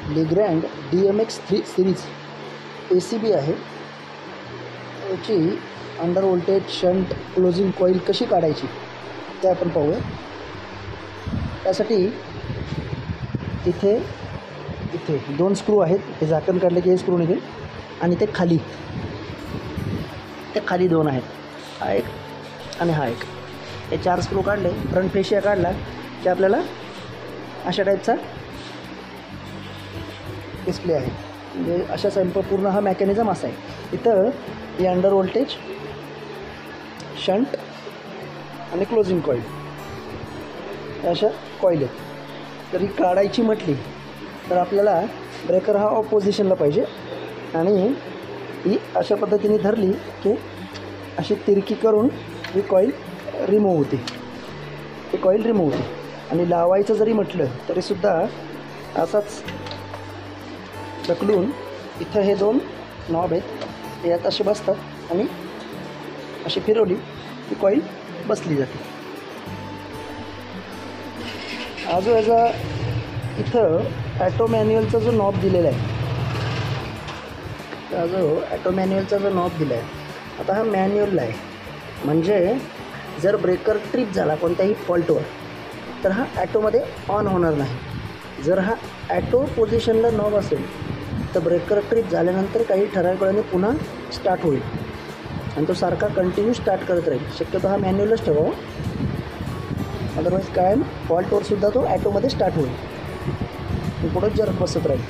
लिग्रँड DMX3 series ACB आहे. याची under voltage shunt closing coil कशी काढायची ते आपण पाहूया. त्यासाठी इथे 2 स्क्रू आहेत. हे झाकण काढले की हे स्क्रू निघेल आणि ते खाली 2 आहेत. हा एक आणि हा एक. हे 4 स्क्रू काढले, फ्रंट फेशिया काढला की आपल्याला अशा टाईपचा डिस्प्ले आहे. म्हणजे अशा पूर्ण हा मेकॅनिझम असा आहे. इथं हे अंडर व्होल्टेज शंट आणि क्लोजिंग कॉईल अशा कॉईल आहेत. तर ही काढायची म्हटली तर आपल्याला ब्रेकर हा ऑफ पोझिशनला पाहिजे आणि ही अशा पद्धतीने धरली की अशी तिरकी करून ही कॉईल रिमूव्ह होते. ही कॉईल रिमूव्ह होते. आणि लावायचं जरी म्हटलं तरीसुद्धा असाच ढकलून इथं हे 2 नॉब आहेत, हे यात असे बसतात आणि अशी फिरवली की कॉईल बसली जाते. हा जो याचा इथं ॲटो मॅन्युअलचा जो नॉब दिलेला आहे, हा जो ॲटो मॅन्युअलचा जो नॉब दिला आहे, आता हा मॅन्युअलला आहे. म्हणजे जर ब्रेकर ट्रिप झाला कोणत्याही फॉल्टवर तर हा ॲटोमध्ये ऑन होणार नाही. जर हा ॲटो पोझिशनला नॉब असेल तर ब्रेकर ट्रिप झाल्यानंतर काही ठराविक वेळाने पुन्हा स्टार्ट होईल आणि तो सारखा कंटिन्यू स्टार्ट करत राहील. शक्यतो हा मॅन्युअलच ठेवावा, अदरवाईज कायम फॉल्टवरसुद्धा तो ॲटोमध्ये स्टार्ट होईल. पुढंच जर बसत राहील.